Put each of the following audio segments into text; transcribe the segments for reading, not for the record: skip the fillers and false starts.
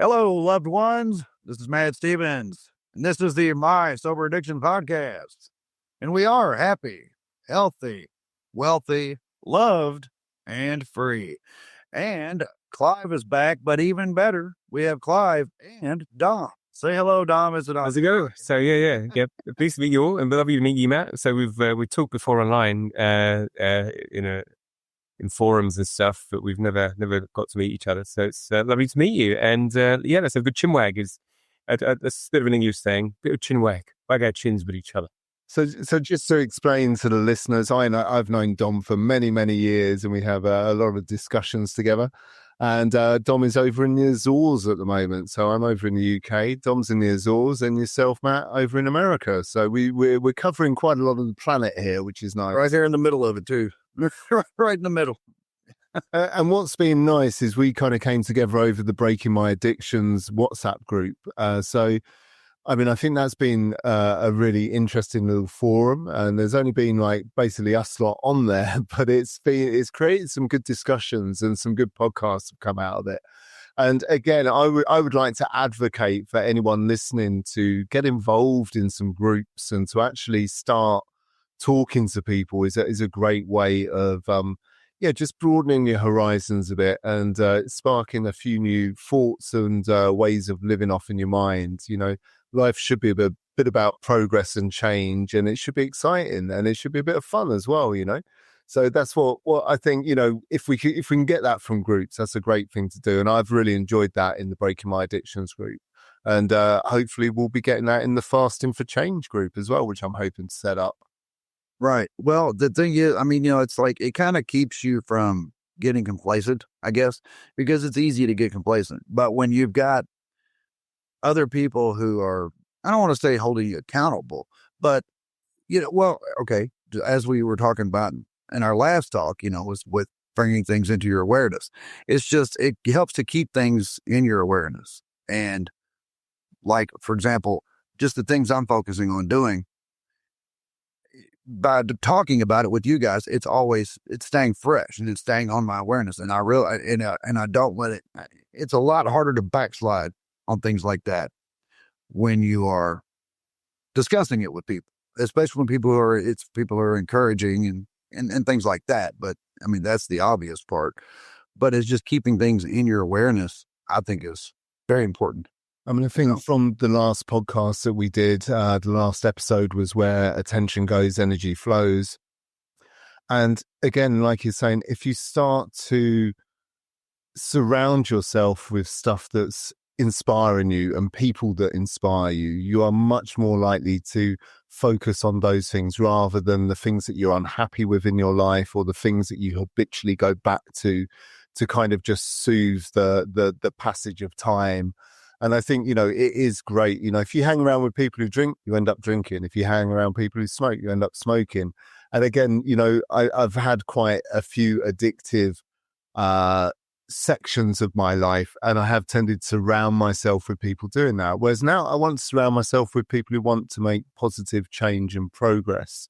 Hello, loved ones. This is Matt Stevens, and this is the My Sober Addiction Podcast. And we are happy, healthy, wealthy, loved, and free. And Clive is back, but even better, we have Clive and Dom. Say hello, Dom. Is it on? How's it going? So yeah. Pleased to meet you all, and lovely to meet you, Matt. So we talked before online, in forums and stuff, but we've never got to meet each other. So it's lovely to meet you. And that's a good chinwag. Is that's a bit of an English saying, bit of chinwag. Wag our chins with each other. So just to explain to the listeners, I've known Dom for many, many years, and we have a lot of discussions together. And Dom is over in the Azores at the moment, so I'm over in the UK. Dom's in the Azores, and yourself, Matt, over in America. So we're covering quite a lot of the planet here, which is nice. Right there in the middle of it too. Right in the middle. And what's been nice is we kind of came together over the Breaking My Addictions WhatsApp group. I think that's been a really interesting little forum, and there's only been like basically us lot on there, but it's created some good discussions and some good podcasts have come out of it. And again, I would like to advocate for anyone listening to get involved in some groups and to actually start talking to people is a great way of just broadening your horizons a bit and sparking a few new thoughts and ways of living off in your mind. You know, life should be a bit about progress and change, and it should be exciting, and it should be a bit of fun as well, you know. So that's what I think, you know, if we can get that from groups, that's a great thing to do. And I've really enjoyed that in the Breaking My Addictions group. And hopefully we'll be getting that in the Fasting for Change group as well, which I'm hoping to set up. Right. Well, the thing is, it's like it kind of keeps you from getting complacent, I guess, because it's easy to get complacent. But when you've got other people who are, I don't want to say holding you accountable, but, okay, as we were talking about in our last talk, was with bringing things into your awareness. It's just, it helps to keep things in your awareness. And like, for example, just the things I'm focusing on doing, by talking about it with you guys, it's staying fresh and it's staying on my awareness. And I don't let it, it's a lot harder to backslide on things like that when you are discussing it with people, especially when people are encouraging and things like that. But that's the obvious part, but it's just keeping things in your awareness, I think is very important. I think from the last podcast that we did, the last episode was where attention goes, energy flows. And again, like you're saying, if you start to surround yourself with stuff that's inspiring you and people that inspire you, you are much more likely to focus on those things rather than the things that you're unhappy with in your life or the things that you habitually go back to kind of just soothe the passage of time. And I think, it is great. If you hang around with people who drink, you end up drinking. If you hang around people who smoke, you end up smoking. And again, I've had quite a few addictive sections of my life, and I have tended to surround myself with people doing that. Whereas now I want to surround myself with people who want to make positive change and progress.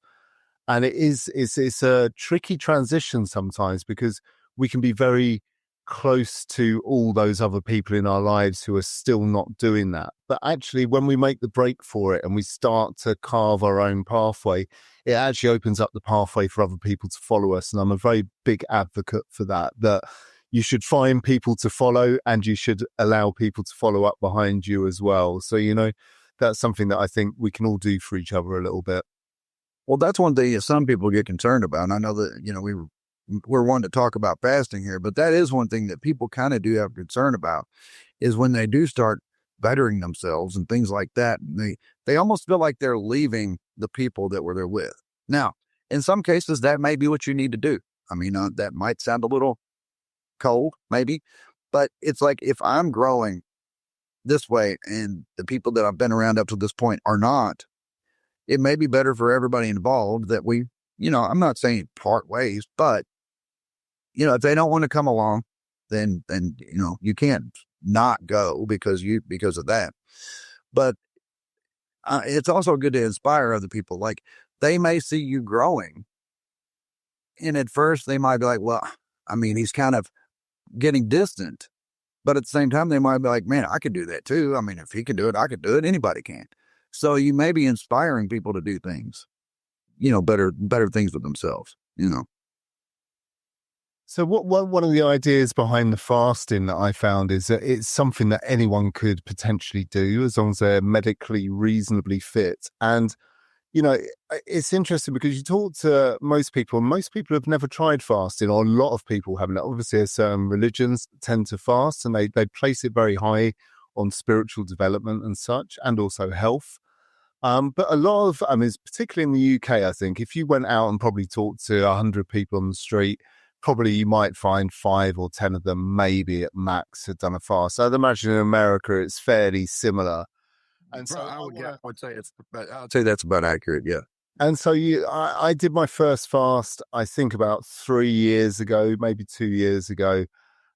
And it's a tricky transition sometimes because we can be very close to all those other people in our lives who are still not doing that. But actually, when we make the break for it and we start to carve our own pathway, it actually opens up the pathway for other people to follow us. And I'm a very big advocate for that you should find people to follow and you should allow people to follow up behind you as well. So, that's something that I think we can all do for each other a little bit. Well, that's one thing that some people get concerned about. And I know that, we're one to talk about fasting here, but that is one thing that people kind of do have concern about is when they do start bettering themselves and things like that. They almost feel like they're leaving the people that were there with. Now, in some cases, that may be what you need to do. That might sound a little cold, maybe, but it's like if I'm growing this way and the people that I've been around up to this point are not, it may be better for everybody involved that we, I'm not saying part ways, but if they don't want to come along, then you can't not go because of that. But it's also good to inspire other people. Like they may see you growing, and at first they might be like, well, he's kind of getting distant. But at the same time, they might be like, man, I could do that too. I mean, if he can do it, I could do it. Anybody can. So you may be inspiring people to do things, better things with themselves, So what one of the ideas behind the fasting that I found is that it's something that anyone could potentially do as long as they're medically reasonably fit. And it's interesting because you talk to most people, and most people have never tried fasting, or a lot of people haven't. Obviously, there's certain religions that tend to fast, and they place it very high on spiritual development and such, and also health. But a lot of, particularly in the UK, I think, if you went out and probably talked to 100 people on the street, probably you might find 5 or 10 of them, maybe at max, had done a fast. I'd imagine in America it's fairly similar. And so I would say that's about accurate. Yeah. And so I did my first fast, I think about 3 years ago, maybe 2 years ago.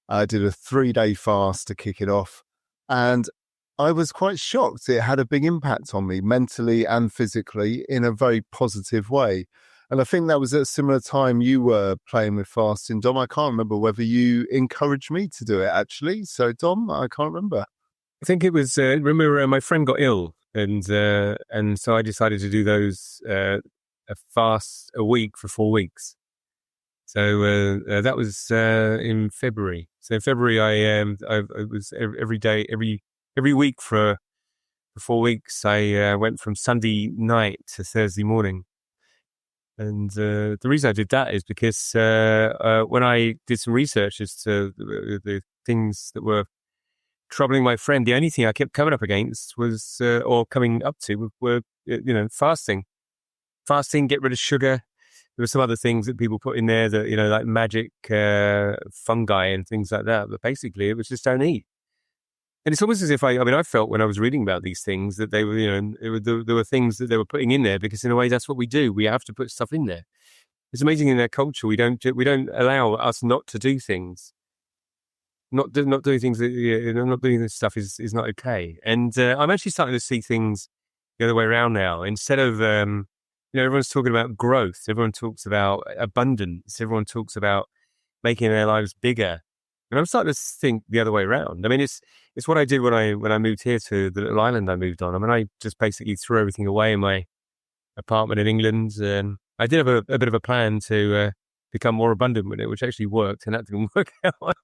I did a 3-day fast to kick it off. And I was quite shocked. It had a big impact on me mentally and physically in a very positive way. And I think that was at a similar time you were playing with fasting. Dom, I can't remember whether you encouraged me to do it, actually. So, Dom, I can't remember. I think it was, remember my friend got ill and so I decided to do those, a fast a week for 4 weeks. So, that was, in February. So in February, I was every day, every week for 4 weeks. I, went from Sunday night to Thursday morning. And, the reason I did that is because, when I did some research as to the things that were troubling my friend, the only thing I kept coming up against was, or coming up to, were fasting. Fasting, get rid of sugar. There were some other things that people put in there that, like magic fungi and things like that. But basically, it was just don't eat. And it's almost as if I felt when I was reading about these things that they were, there were things that they were putting in there because in a way that's what we do. We have to put stuff in there. It's amazing in their culture we don't allow us not to do things. Not doing things, not doing this stuff is not okay. And I'm actually starting to see things the other way around now. Instead of, everyone's talking about growth. Everyone talks about abundance. Everyone talks about making their lives bigger. And I'm starting to think the other way around. I mean, it's what I did when I moved here to the little island I moved on. I mean, I just basically threw everything away in my apartment in England. And I did have a bit of a plan to become more abundant with it, which actually worked, and that didn't work out.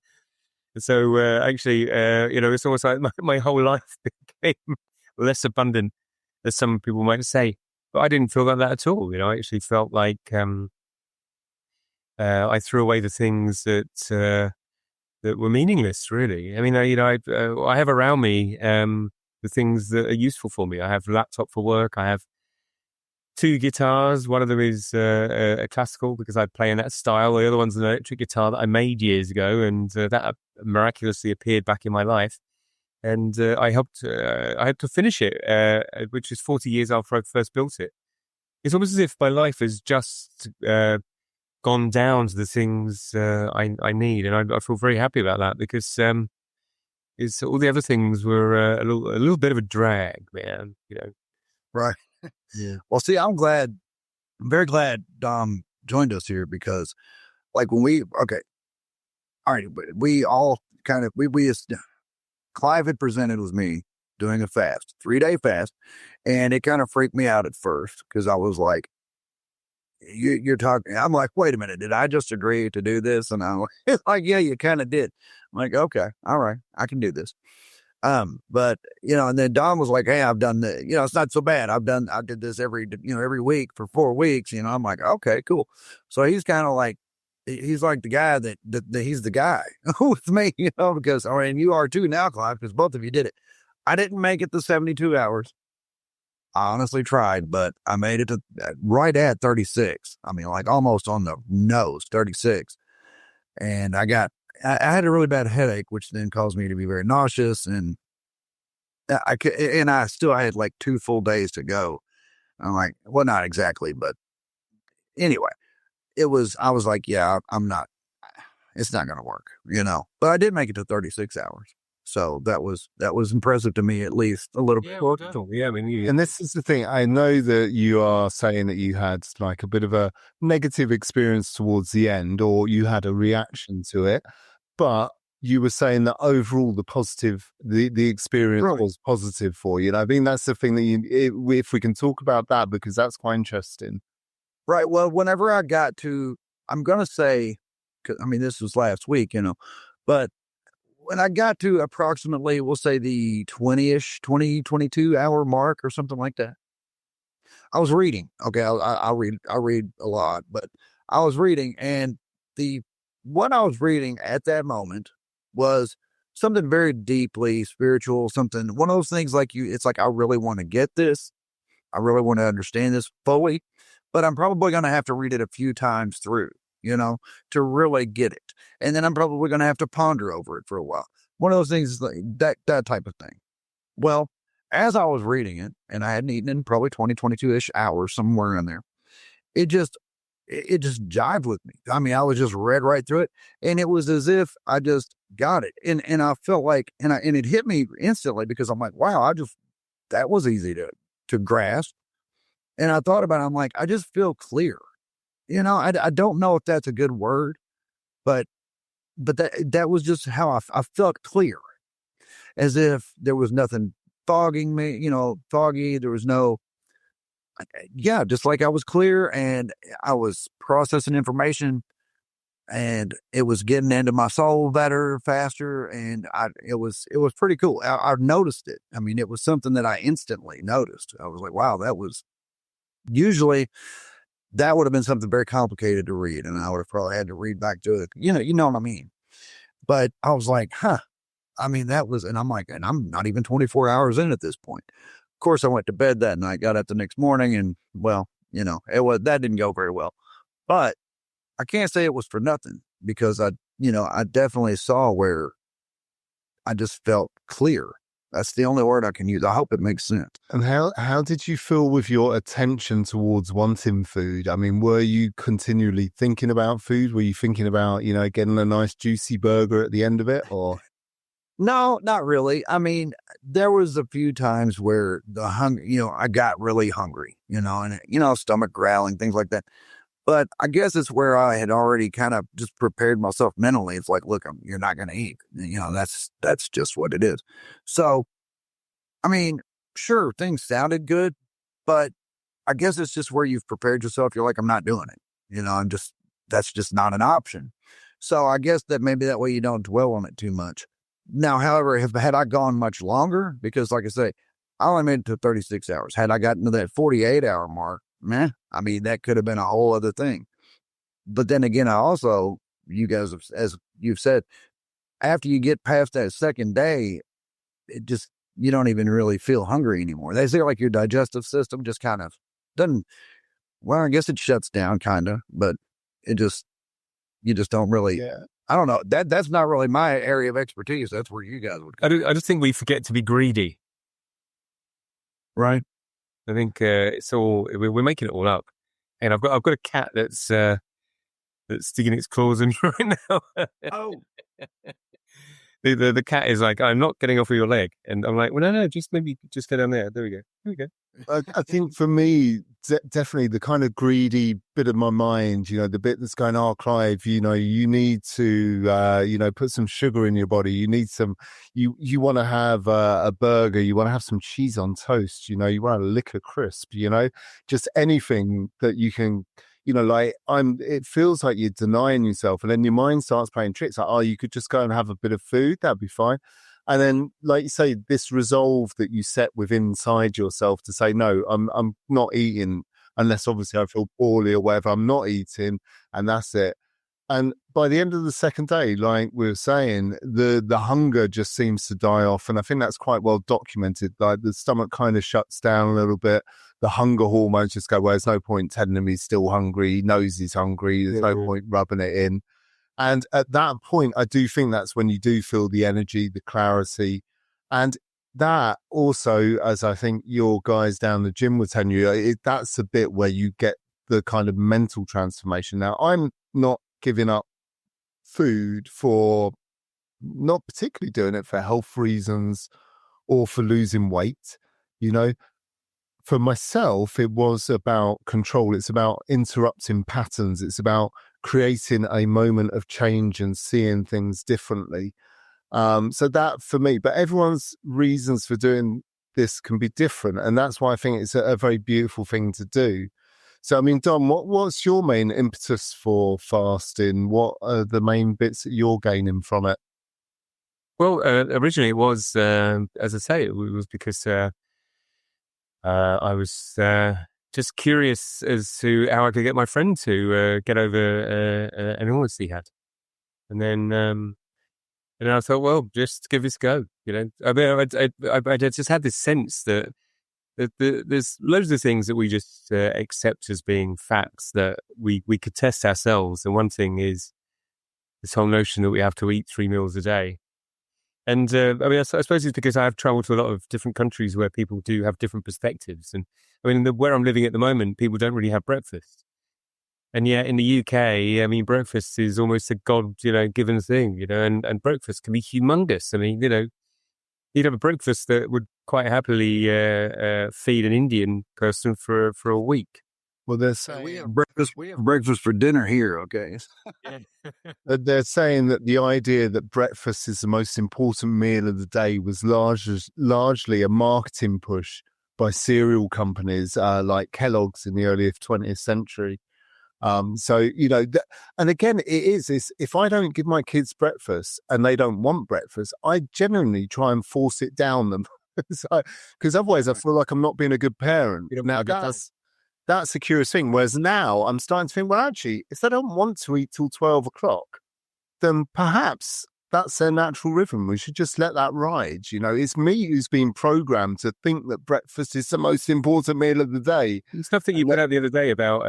So it's almost like my whole life became less abundant, as some people might say. But I didn't feel like that at all. I actually felt like I threw away the things that were meaningless. Really, I mean, I have around me the things that are useful for me. I have a laptop for work. I have 2 guitars. One of them is a classical because I play in that style. The other one's an electric guitar that I made years ago, and that miraculously appeared back in my life. And I helped to finish it, which is 40 years after I first built it. It's almost as if my life has just gone down to the things I need, and I feel very happy about that because it's all the other things were a little bit of a drag, man. Right. Yeah. Well, see, I'm very glad Dom joined us here because, like, we all kind of, Clive had presented with me doing a fast, 3-day fast, and it kind of freaked me out at first because I was like, you're talking, I'm like, wait a minute, did I just agree to do this? And I'm like, yeah, you kind of did. I'm like, okay, all right, I can do this. But and then Don was like, hey, I've done the, it's not so bad. I did this every week for 4 weeks, I'm like, okay, cool. So he's kind of like, he's like the guy that he's the guy with me, because, you are too now, Clive, because both of you did it. I didn't make it the 72 hours. I honestly tried, but I made it to right at 36. I mean, like almost on the nose, 36. And I had a really bad headache, which then caused me to be very nauseous. And I had like 2 full days to go. I'm like, well, not exactly, but anyway, I was like, yeah, it's not going to work, but I did make it to 36 hours. So that was impressive to me, at least a little bit. Yeah, I mean, and this is the thing. I know that you are saying that you had like a bit of a negative experience towards the end, or you had a reaction to it. But you were saying that overall the experience Right. was positive for you. And I think that's the thing that if we can talk about that, because that's quite interesting. Right. Well, whenever I got to, I'm going to say, 'cause, I mean, this was last week, but when I got to approximately, we'll say the 22 hour mark or something like that, I was reading. Okay. I read a lot, but I was reading, and what I was reading at that moment was something very deeply spiritual, something, one of those things like it's like, I really want to get this. I really want to understand this fully, but I'm probably going to have to read it a few times through, to really get it. And then I'm probably going to have to ponder over it for a while. One of those things is like that type of thing. Well, as I was reading it, and I hadn't eaten in probably 22-ish hours, somewhere in there, it just jived with me. I mean, I was just read right through it, and it was as if I just got it. And I felt like, and it hit me instantly, because I'm like, wow, that was easy to grasp. And I thought about it, I'm like, I just feel clear. I don't know if that's a good word, but that was just how I felt clear, as if there was nothing fogging me, foggy. There was no, just like I was clear, and I was processing information, and it was getting into my soul better, faster. And it was pretty cool. I noticed it. I mean, it was something that I instantly noticed. I was like, wow, usually that would have been something very complicated to read, and I would have probably had to read back to it. You know what I mean? But I was like, I mean, and I'm like, and I'm not even 24 hours in at this point. Of course, I went to bed that night, got up the next morning, and well, that didn't go very well. But I can't say it was for nothing, because I definitely saw where I just felt clear. That's the only word I can use. I hope it makes sense. And how did you feel with your attention towards wanting food? I mean, were you continually thinking about food? Were you thinking about, getting a nice juicy burger at the end of it, or? No, not really. I mean, there was a few times where the hunger, I got really hungry, and, stomach growling, things like that. But I guess it's where I had already kind of just prepared myself mentally. It's like, look, you're not going to eat. That's just what it is. So, I mean, sure, things sounded good, but I guess it's just where you've prepared yourself. You're like, I'm not doing it. That's just not an option. So I guess that maybe that way you don't dwell on it too much. Now, however, had I gone much longer, because like I say, I only made it to 36 hours. Had I gotten to that 48-hour mark, I mean, that could have been a whole other thing. But then again, you guys, as you've said, after you get past that second day, you don't even really feel hungry anymore. They say like your digestive system just kind of doesn't, well, I guess it shuts down kind of, but you just don't really, I don't know. That's not really my area of expertise. That's where you guys would go. I just think we forget to be greedy. Right. I think it's all, we're making it all up. And I've got a cat that's sticking its claws in me right now. Oh. The cat is like, I'm not getting off of your leg. And I'm like, well, no, just maybe just go down there. There we go. Here we go. I think for me, definitely the kind of greedy bit of my mind, the bit that's going, oh, Clive, you need to, put some sugar in your body. You need you want to have a burger. You want to have some cheese on toast. You want to lick a crisp, just anything that you can, it feels like you're denying yourself. And then your mind starts playing tricks. Like, oh, you could just go and have a bit of food. That'd be fine. And then, like you say, this resolve that you set within inside yourself to say, no, I'm not eating unless obviously I feel poorly or whatever. I'm not eating, and that's it. And by the end of the second day, like we were saying, the hunger just seems to die off. And I think that's quite well documented. Like the stomach kind of shuts down a little bit. The hunger hormones just go, well, there's no point telling him he's still hungry. He knows he's hungry. There's no point rubbing it in. And at that point, I do think that's when you do feel the energy, the clarity. And that also, as I think your guys down the gym were telling you, that's a bit where you get the kind of mental transformation. Now, I'm not giving up food for, not particularly doing it for health reasons or for losing weight. For myself, it was about control. It's about interrupting patterns. It's about creating a moment of change and seeing things differently. So that for me, but everyone's reasons for doing this can be different. And that's why I think it's a very beautiful thing to do. So, I mean, Dom, what's your main impetus for fasting? What are the main bits that you're gaining from it? Well, originally it was, as I say, it was because I was just curious as to how I could get my friend to get over an illness he had. And then I thought, well, just give this a go. You know, I mean, I just had this sense that there's loads of things that we just accept as being facts that we could test ourselves. And one thing is this whole notion that we have to eat 3 meals a day. And I mean, I suppose it's because I have traveled to a lot of different countries where people do have different perspectives. And I mean, where I'm living at the moment, people don't really have breakfast. And yet in the UK, I mean, breakfast is almost a God, given thing, and breakfast can be humongous. I mean, you'd have a breakfast that would quite happily feed an Indian person for a week. Well, they're saying we have breakfast for dinner here. Okay. They're saying that the idea that breakfast is the most important meal of the day was largely a marketing push by cereal companies like Kellogg's in the early 20th century. So, and again, it is if I don't give my kids breakfast and they don't want breakfast, I genuinely try and force it down them because otherwise I feel like I'm not being a good parent. Now, that's a curious thing. Whereas now I'm starting to think, well, actually, if they don't want to eat till 12 o'clock, then perhaps that's their natural rhythm. We should just let that ride. It's me who's been programmed to think that breakfast is the most important meal of the day. The stuff that you put out the other day about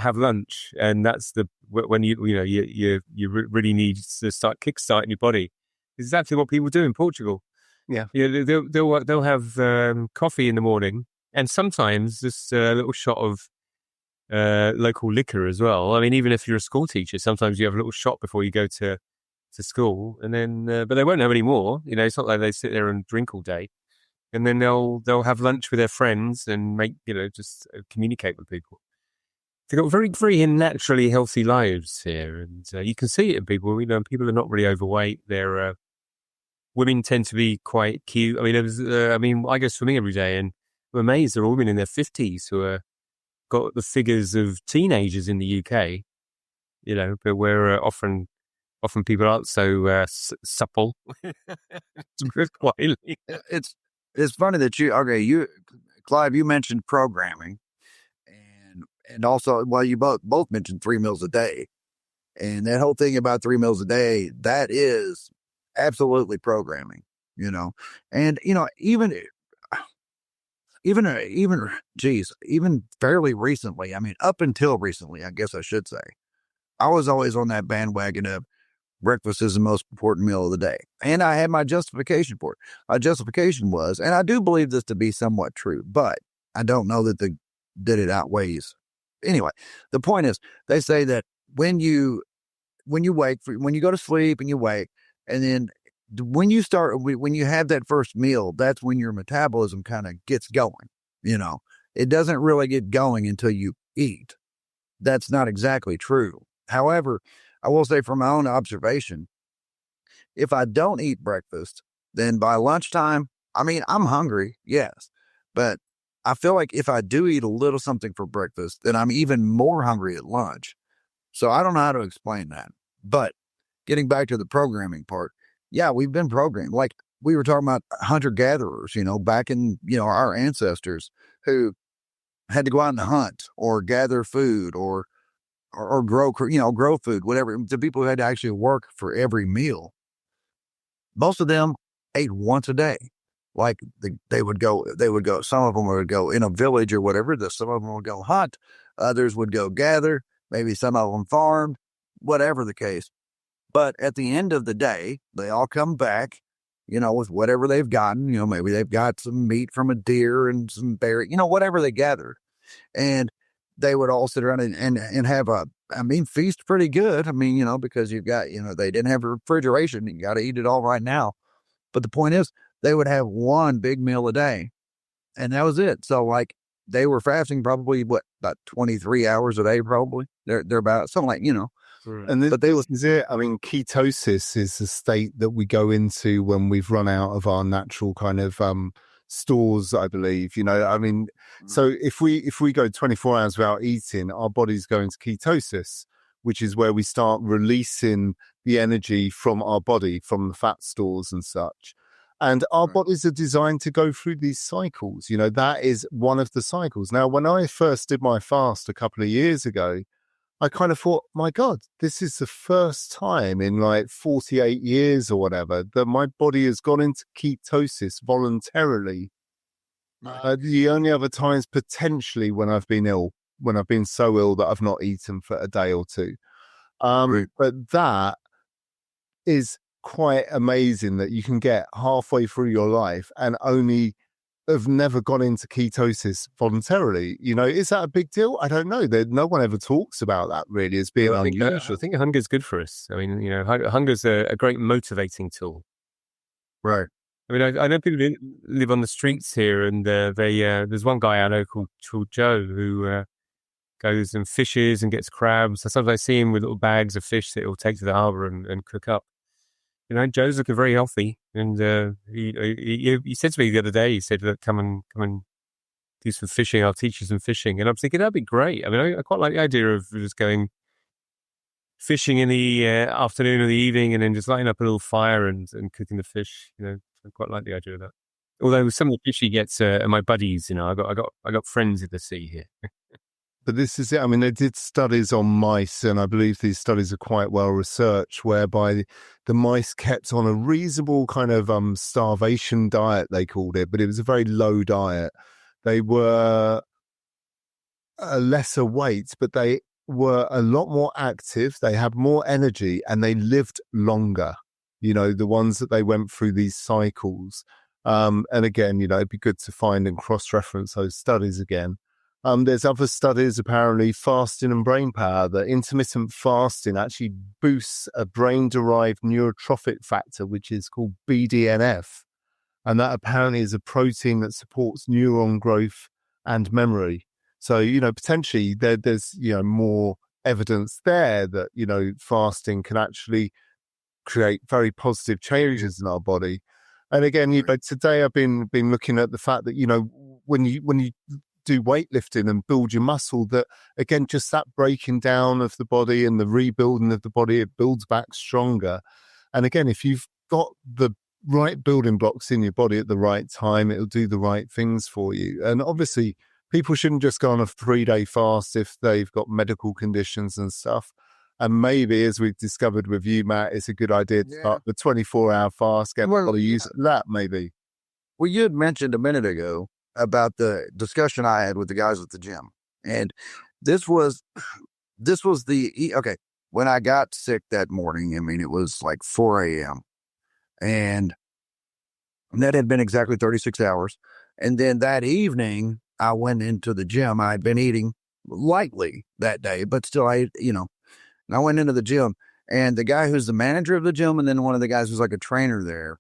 have lunch, and that's when you really need to start kickstarting your body. It's exactly what people do in Portugal. Yeah, they'll have coffee in the morning, and sometimes just a little shot of local liquor as well. I mean, even if you're a school teacher, sometimes you have a little shot before you go to school, and then but they won't have any more. It's not like they sit there and drink all day. And then they'll have lunch with their friends and make just communicate with people. They've got very, very naturally healthy lives here, and you can see it in people. People are not really overweight. They're women tend to be quite cute. I mean, I guess for me every day, and I'm amazed there are women in their 50s who are got the figures of teenagers in the UK. But we're often people aren't so supple. It's funny that Clive, you mentioned programming, and also, well, you both mentioned 3 meals a day, and that whole thing about 3 meals a day, that is absolutely programming, and even fairly recently, I mean, up until recently, I guess I should say, I was always on that bandwagon of breakfast is the most important meal of the day. And I had my justification for it. My justification was, and I do believe this to be somewhat true, but I don't know that it outweighs. Anyway, the point is, they say that when you go to sleep and you wake, and then when you have that first meal, that's when your metabolism kind of gets going. It doesn't really get going until you eat. That's not exactly true. However, I will say from my own observation, if I don't eat breakfast, then by lunchtime, I mean, I'm hungry, yes, but I feel like if I do eat a little something for breakfast, then I'm even more hungry at lunch. So I don't know how to explain that. But getting back to the programming part, yeah, we've been programmed. Like we were talking about hunter-gatherers, back in, our ancestors who had to go out and hunt or gather food or grow food, whatever. The people who had to actually work for every meal, most of them ate once a day. Like they would go, some of them would go in a village or whatever. Some of them would go hunt. Others would go gather. Maybe some of them farmed, whatever the case. But at the end of the day, they all come back, with whatever they've gotten. Maybe they've got some meat from a deer and some berry, whatever they gathered. And they would all sit around and have feast pretty good. I mean, because you've got, they didn't have refrigeration. You got to eat it all right now. But the point is, they would have one big meal a day, and that was it. So like they were fasting probably about 23 hours a day, probably. They're about something like, And this is it. I mean, ketosis is the state that we go into when we've run out of our natural kind of stores, I believe. I mean, so if we go 24 hours without eating, our bodies go into ketosis, which is where we start releasing the energy from our body, from the fat stores and such. And our bodies are designed to go through these cycles. That is one of the cycles. Now, when I first did my fast a couple of years ago, I kind of thought, my God, this is the first time in like 48 years or whatever that my body has gone into ketosis voluntarily. The only other times potentially when I've been ill, when I've been so ill that I've not eaten for a day or two. But that is quite amazing that you can get halfway through your life and only have never gone into ketosis voluntarily. Is that a big deal? I don't know. No one ever talks about that really as being unusual. I think hunger's good for us. I mean, hunger's a great motivating tool. Right. I mean, I know people who live on the streets here, and there's one guy I know called Joe who goes and fishes and gets crabs. I sometimes see him with little bags of fish that he'll take to the harbour and cook up. Joe's looking very healthy, and he said to me the other day, he said, "Look, come and do some fishing. I'll teach you some fishing." And I'm thinking that'd be great. I mean, I quite like the idea of just going fishing in the afternoon or the evening, and then just lighting up a little fire and cooking the fish. I quite like the idea of that. Although some of the fish he gets are my buddies. I got friends in the sea here. But this is it. I mean, they did studies on mice, and I believe these studies are quite well researched, whereby the mice kept on a reasonable kind of starvation diet, they called it, but it was a very low diet. They were a lesser weight, but they were a lot more active. They had more energy, and they lived longer. The ones that they went through these cycles. And again, it'd be good to find and cross-reference those studies again. There's other studies, apparently, fasting and brain power, that intermittent fasting actually boosts a brain-derived neurotrophic factor, which is called BDNF. And that apparently is a protein that supports neuron growth and memory. So, potentially there's, more evidence there that, fasting can actually create very positive changes in our body. And again, today I've been looking at the fact that, when you do weightlifting and build your muscle, that again, just that breaking down of the body and the rebuilding of the body, it builds back stronger. And again, if you've got the right building blocks in your body at the right time, it'll do the right things for you. And obviously people shouldn't just go on a 3-day fast if they've got medical conditions and stuff. And maybe, as we've discovered with you, Matt, it's a good idea to start the 24-hour fast, get people to use that maybe. Well, you had mentioned a minute ago about the discussion I had with the guys at the gym. And this was when I got sick that morning, I mean, it was like 4 a.m. And that had been exactly 36 hours. And then that evening, I went into the gym. I had been eating lightly that day, but still, and I went into the gym. And the guy who's the manager of the gym, and then one of the guys who's like a trainer there,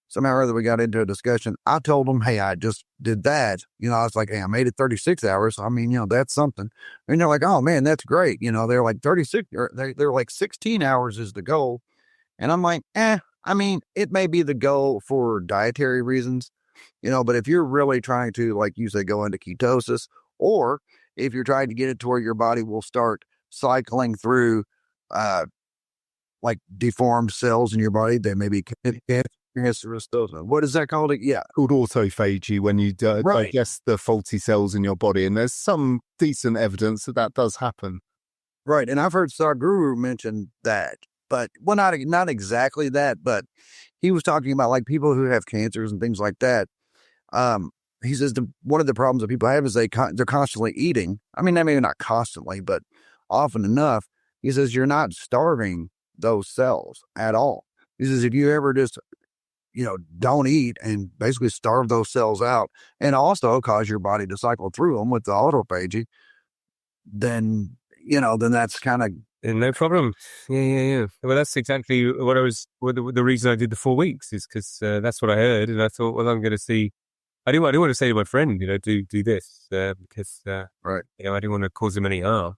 somehow or other we got into a discussion. I told him, hey, I just did that. I was like, hey, I made it 36 hours. I mean, that's something. And they're like, oh man, that's great. They're like 36, they're like 16 hours is the goal. And I'm like, I mean, it may be the goal for dietary reasons, but if you're really trying to, like you say, go into ketosis, or if you're trying to get it to where your body will start cycling through, like deformed cells in your body, they may be what is that called? Yeah, called autophagy, when you digest the faulty cells in your body, and there's some decent evidence that does happen. Right, and I've heard Sadhguru mention that, but not exactly that, but he was talking about like people who have cancers and things like that. He says one of the problems that people have is they're constantly eating. I mean, maybe not constantly, but often enough. He says you're not starving those cells at all. He says if you ever just don't eat and basically starve those cells out, and also cause your body to cycle through them with the autophagy, then that's kind of no problem. Yeah. Well, that's exactly what the reason I did the 4 weeks is because that's what I heard, and I thought, well, I'm going to see. I didn't want to say to my friend, do this because right. I didn't want to cause him any harm.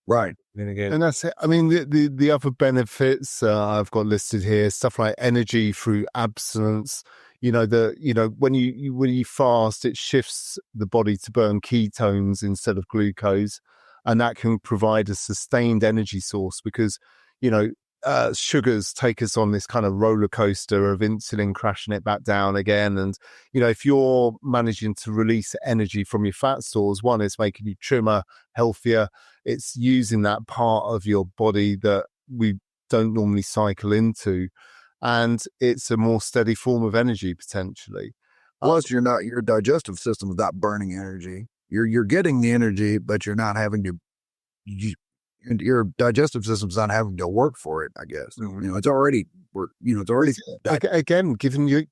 Right. Then again, And that's it. I mean, the other benefits I've got listed here, stuff like energy through abstinence. When you fast, it shifts the body to burn ketones instead of glucose, and that can provide a sustained energy source because sugars take us on this kind of roller coaster of insulin crashing it back down again. And if you're managing to release energy from your fat stores, one, it's making you trimmer, healthier. It's using that part of your body that we don't normally cycle into, and it's a more steady form of energy potentially. Plus, your digestive system is not burning energy. You're getting the energy, but you're not having to. Your digestive system's not having to work for it. I guess it's already It's already again giving your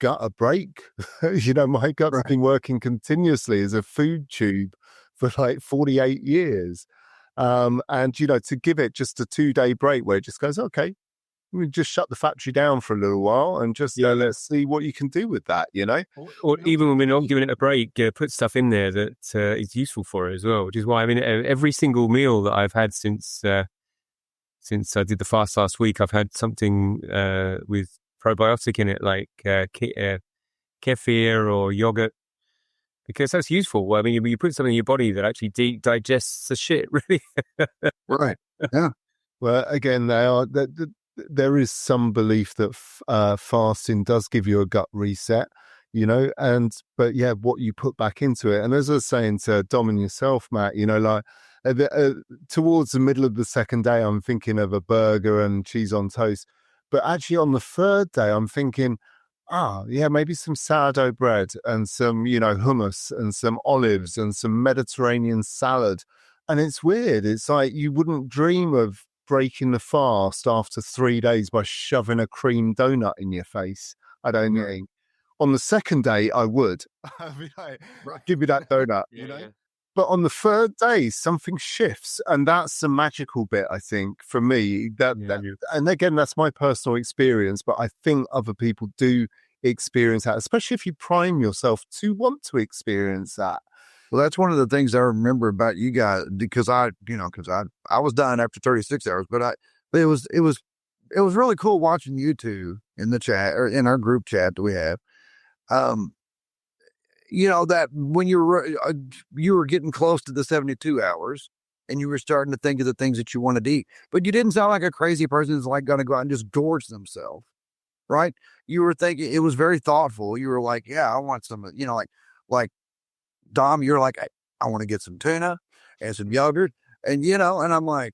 gut a break. My gut's been working continuously as a food tube for like 48 years. And, to give it just a 2-day break where it just goes, okay, we just shut the factory down for a little while and just let's see what you can do with that, Or even when we're not giving it a break, put stuff in there that is useful for it as well, which is why, every single meal that I've had since I did the fast last week, I've had something with probiotic in it, like kefir or yogurt. Because that's useful. You put something in your body that actually digests the shit, really. Right. Yeah. Well, again, there is some belief that fasting does give you a gut reset, but what you put back into it. And as I was saying to Dom and yourself, Matt, towards the middle of the second day, I'm thinking of a burger and cheese on toast. But actually on the third day, I'm thinking, maybe some sourdough bread and some, hummus and some olives and some Mediterranean salad. And it's weird. It's like you wouldn't dream of breaking the fast after 3 days by shoving a cream donut in your face. I don't think. On the second day, I would. Give me that donut, But on the third day, something shifts. And that's the magical bit, I think, for me. And again, that's my personal experience, but I think other people do experience that, especially if you prime yourself to want to experience that. Well, that's one of the things I remember about you guys, because I was dying after 36 hours, but it was really cool watching you two in the chat or in our group chat that we have. That when you were getting close to the 72 hours and you were starting to think of the things that you wanted to eat, but you didn't sound like a crazy person who's like going to go out and just gorge themselves, right? You were thinking, it was very thoughtful. You were like, yeah, I want some, like Dom, you're like, I want to get some tuna and some yogurt, and I'm like,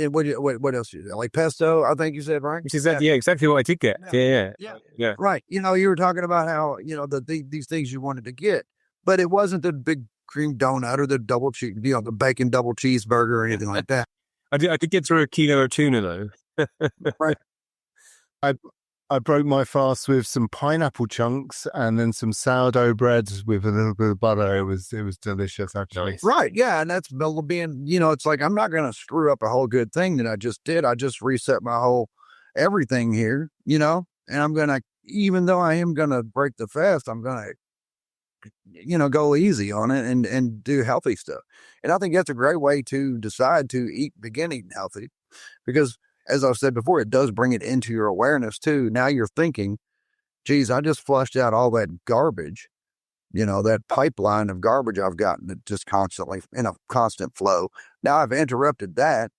what else? Like pesto, I think you said, right? Which is exactly what I did get. Yeah. Right. You were talking about how these things you wanted to get, but it wasn't the big cream donut or the double cheese, the bacon double cheeseburger or anything like that. I did get through a kilo of tuna though. Right. I broke my fast with some pineapple chunks and then some sourdough bread with a little bit of butter. It was delicious, actually. Nice. Right. Yeah. And that's being, it's like, I'm not going to screw up a whole good thing that I just did. I just reset my whole everything here, and I'm going to, even though I am going to break the fast, I'm going to, go easy on it and do healthy stuff. And I think that's a great way to decide to begin eating healthy, because as I've said before, it does bring it into your awareness too. Now you're thinking, geez, I just flushed out all that garbage, that pipeline of garbage I've gotten that just constantly in a constant flow. Now I've interrupted that.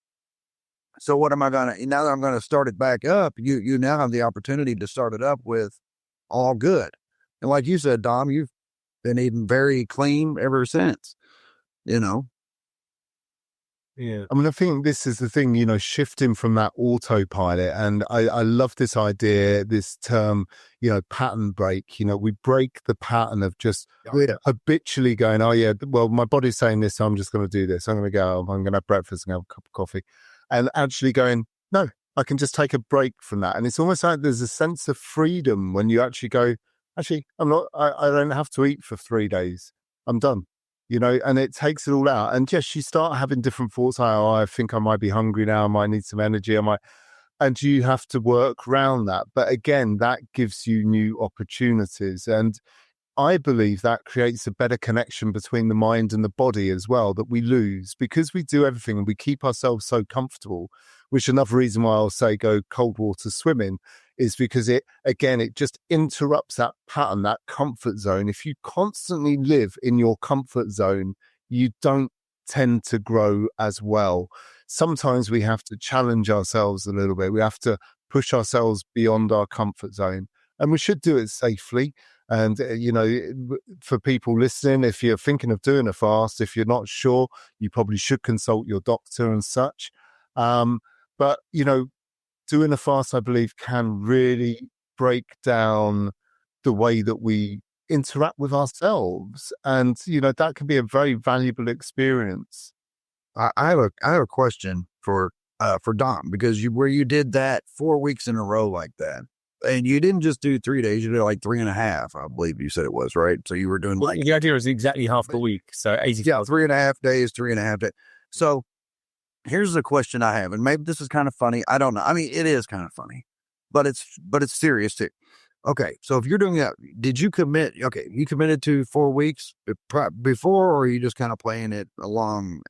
So what am I now that I'm going to start it back up, you now have the opportunity to start it up with all good. And like you said, Dom, you've been eating very clean ever since, Yeah. I think this is the thing, shifting from that autopilot. And I love this idea, this term, pattern break. We break the pattern of just habitually going, well, my body's saying this, so I'm just going to do this. I'm going to go, I'm going to have breakfast and have a cup of coffee. And actually going, no, I can just take a break from that. And it's almost like there's a sense of freedom when you actually go, actually, I don't have to eat for 3 days. I'm done. And it takes it all out. And yes, you start having different thoughts. I think I might be hungry now. I might need some energy. And you have to work around that. But again, that gives you new opportunities. And I believe that creates a better connection between the mind and the body as well, that we lose because we do everything and we keep ourselves so comfortable, which another reason why I'll say go cold water swimming is because it just interrupts that pattern, that comfort zone. If you constantly live in your comfort zone, you don't tend to grow as well. Sometimes we have to challenge ourselves a little bit. We have to push ourselves beyond our comfort zone, and we should do it safely. And, for people listening, if you're thinking of doing a fast, if you're not sure, you probably should consult your doctor and such. But, doing a fast, I believe, can really break down the way that we interact with ourselves. And, that can be a very valuable experience. I have a question for Dom, because you did that 4 weeks in a row like that. And you didn't just do 3 days, you did like 3.5, I believe you said it was, right? So you were doing the idea was exactly half the week. So 80. Yeah, 3.5 days, 3.5 days. So here's the question I have, and maybe this is kind of funny. I don't know. I mean, it is kind of funny, but it's serious too. Okay, so if you're doing that, did you commit? Okay, you committed to 4 weeks before, or are you just kind of playing it along?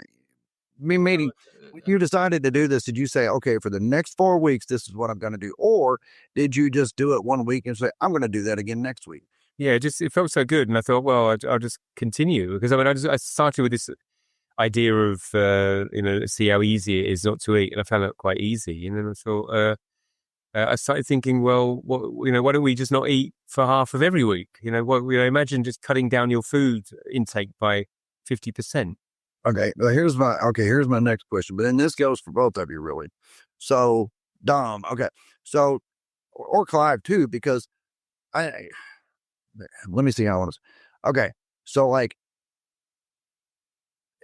I mean, maybe when you decided to do this, did you say, okay, for the next 4 weeks, this is what I'm going to do? Or did you just do it 1 week and say, I'm going to do that again next week? Yeah, it felt so good. And I thought, well, I'll just continue. Because I started with this idea of, see how easy it is not to eat. And I found it quite easy. And then I thought, I started thinking, well, why don't we just not eat for half of every week? Imagine just cutting down your food intake by 50%. Okay, well, here's my next question, but then this goes for both of you, really. So, Dom, okay, so, or Clive too, because let me see how I want to. Okay, so like,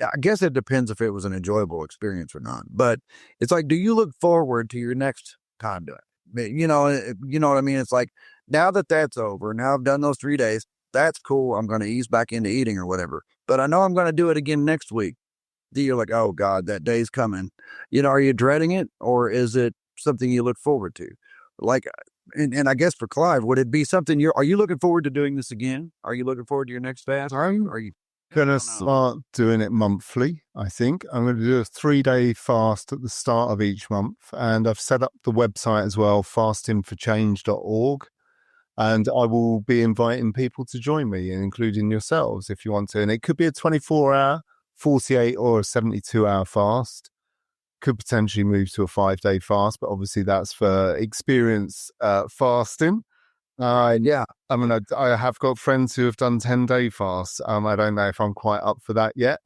I guess it depends if it was an enjoyable experience or not. But it's like, do you look forward to your next time doing it? You know what I mean? It's like, now that that's over, now I've done those 3 days, that's cool. I'm going to ease back into eating or whatever. But I know I'm going to do it again next week. You're like, oh God, that day's coming. Are you dreading it, or is it something you look forward to? Like, and I guess for Clive, would it be something are you looking forward to doing this again? Are you looking forward to your next fast? Are you going to start doing it monthly? I think I'm going to do a 3-day fast at the start of each month. And I've set up the website as well, fastingforchange.org. And I will be inviting people to join me, including yourselves, if you want to. And it could be a 24-hour, 48 or a 72-hour fast. Could potentially move to a 5-day fast, but obviously that's for experience fasting. Yeah. I mean, I have got friends who have done 10-day fasts. I don't know if I'm quite up for that yet.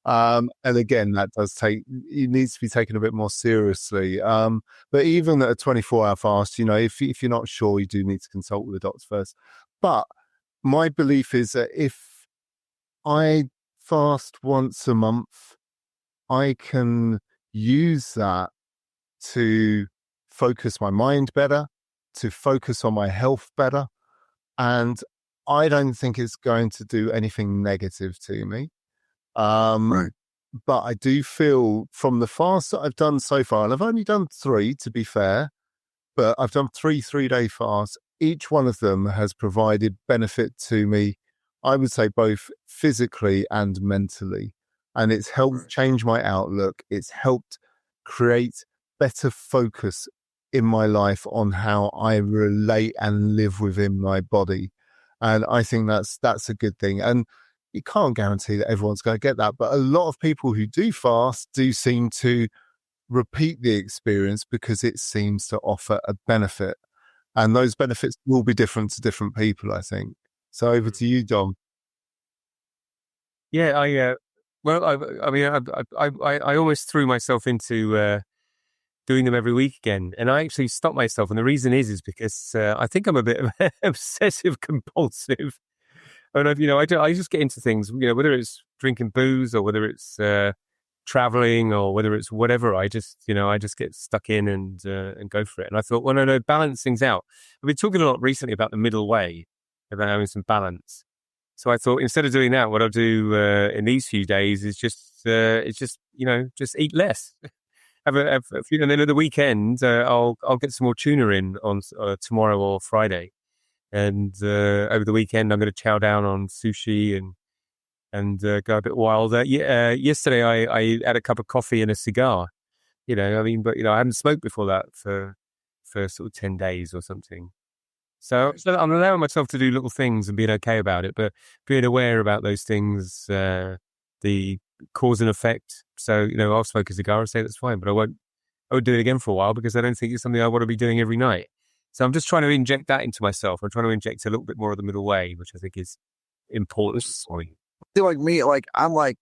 And again, that it needs to be taken a bit more seriously. But even at a 24-hour fast, if you're not sure, you do need to consult with the doctor first. But my belief is that if I fast once a month, I can use that to focus my mind better, to focus on my health better. And I don't think it's going to do anything negative to me. Right. But I do feel from the fast that I've done so far, and I've only done 3 to be fair, but I've done 3 3-day fasts. Each one of them has provided benefit to me, I would say both physically and mentally. And it's helped change my outlook. It's helped create better focus in my life on how I relate and live within my body. And I think that's a good thing. And you can't guarantee that everyone's going to get that. But a lot of people who do fast do seem to repeat the experience because it seems to offer a benefit. And those benefits will be different to different people, I think. So over to you, Dom. Yeah, I almost threw myself into doing them every week again, and I actually stopped myself. And the reason is because I think I'm a bit obsessive compulsive, and I just get into things, whether it's drinking booze or whether it's traveling or whether it's whatever. I just get stuck in and go for it. And I thought, well, no, balance things out. I've been talking a lot recently about the middle way, about having some balance. So I thought, instead of doing that, what I'll do in these few days is just eat less. Have a few, and then at the weekend, I'll get some more tuna in on tomorrow or Friday, And over the weekend, I'm going to chow down on sushi and go a bit wild. Yesterday, I had a cup of coffee and a cigar. But I hadn't smoked before that for sort of 10 days or something. So I'm allowing myself to do little things and being okay about it, but being aware about those things, the cause and effect. So, I'll smoke a cigar and say that's fine, but I won't do it again for a while because I don't think it's something I want to be doing every night. So I'm just trying to inject that into myself. I'm trying to inject a little bit more of the middle way, which I think is important. I feel like me, like I'm like,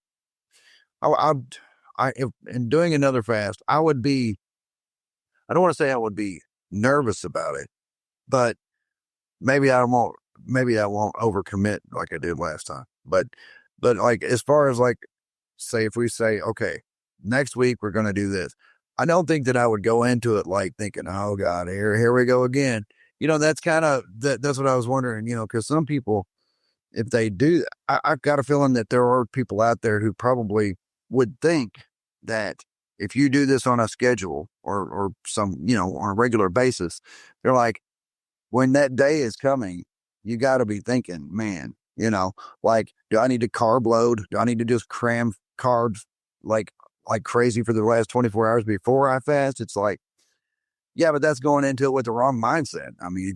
if in doing another fast, I don't want to say I would be nervous about it, but maybe I won't overcommit like I did last time. But like, as far as like, say, if we say, okay, next week we're going to do this, I don't think that I would go into it like thinking, oh God, here we go again. That's kind of, that's what I was wondering, because some people, if they do, I've got a feeling that there are people out there who probably would think that if you do this on a schedule or some, on a regular basis, they're like, when that day is coming, you got to be thinking, man, like, do I need to carb load? Do I need to just cram carbs like crazy for the last 24 hours before I fast? It's like, yeah, but that's going into it with the wrong mindset. I mean,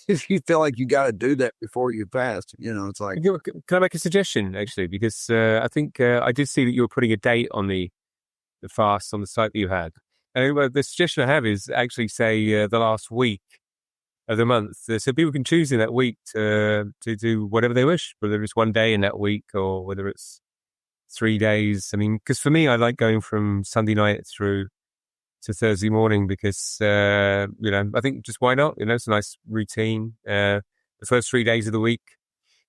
if you feel like you got to do that before you fast, it's like. Can I make a suggestion, actually? Because I think I did see that you were putting a date on the fast on the site that you had. And the suggestion I have is actually say the last week of the month. So people can choose in that week to do whatever they wish, whether it's one day in that week or whether it's 3 days. I mean, because for me, I like going from Sunday night through to Thursday morning because, I think just why not? It's a nice routine. The first 3 days of the week,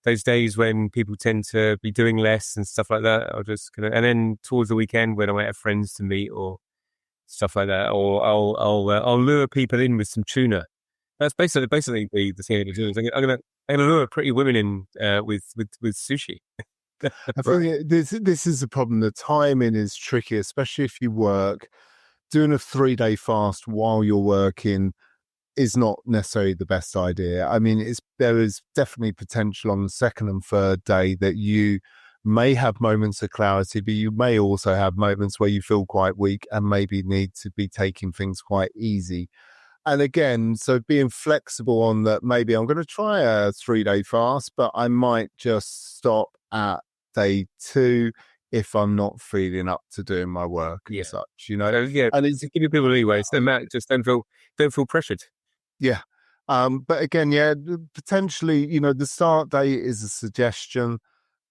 those days when people tend to be doing less and stuff like that, and then towards the weekend when I might have friends to meet or stuff like that, or I'll lure people in with some tuna. That's basically the thing I'm doing. I'm gonna lure pretty women in with sushi. I think this is the problem. The timing is tricky, especially if you work. Doing a 3-day fast while you're working is not necessarily the best idea. I mean, there is definitely potential on the second and third day that you may have moments of clarity, but you may also have moments where you feel quite weak and maybe need to be taking things quite easy. And again, so being flexible on that, maybe I'm going to try a 3-day fast, but I might just stop at day 2 if I'm not feeling up to doing my work and such, And it's giving people leeway. So just don't feel pressured. Yeah. But again, potentially, the start date is a suggestion.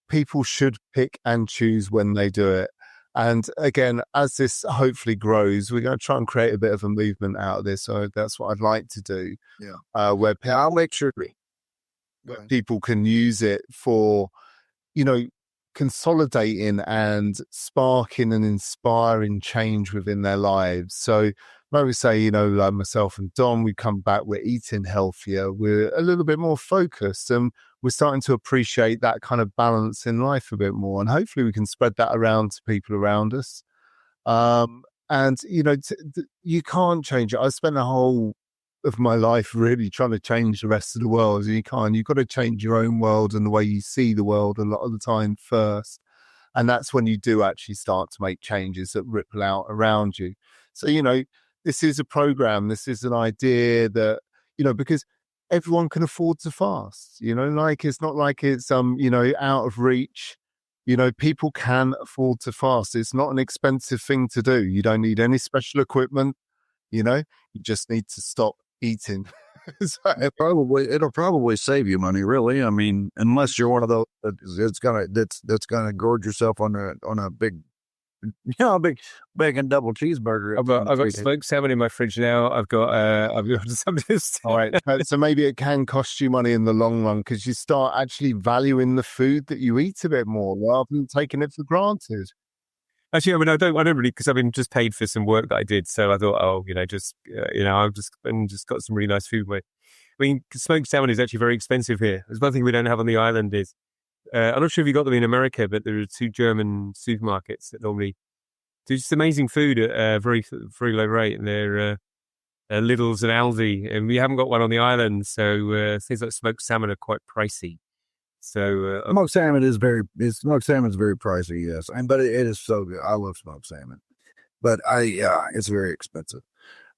People should pick and choose when they do it. And again, as this hopefully grows, we're going to try and create a bit of a movement out of this. So that's what I'd like to do. Yeah. Where I'll make sure people can use it for, consolidating and sparking and inspiring change within their lives. So like we say, like myself and Dom, we come back, we're eating healthier, we're a little bit more focused, and we're starting to appreciate that kind of balance in life a bit more. And hopefully we can spread that around to people around us. And, you can't change it. I spent the whole of my life really trying to change the rest of the world. And you've got to change your own world and the way you see the world a lot of the time first. And that's when you do actually start to make changes that ripple out around you. So, this is a program, this is an idea that, because everyone can afford to fast, it's not like it's, out of reach. People can afford to fast. It's not an expensive thing to do. You don't need any special equipment. You just need to stop eating. So, it'll probably save you money, really. I mean, unless you're one of those that's gonna gorge yourself on a big, a big and double cheeseburger. I've got smoked salmon in my fridge now. I've got some. All right, so maybe it can cost you money in the long run because you start actually valuing the food that you eat a bit more rather than taking it for granted. Actually, I mean, I don't really, because I've been just paid for some work that I did. So I thought, I've just got some really nice food. I mean, smoked salmon is actually very expensive here. There's one thing we don't have on the island is, I'm not sure if you got them in America, but there are 2 German supermarkets that normally do just amazing food at a very, very low rate. And Lidl's and Aldi, and we haven't got one on the island, so things like smoked salmon are quite pricey. So smoked salmon is very pricey, yes, but it is so good. I love smoked salmon, but it's very expensive.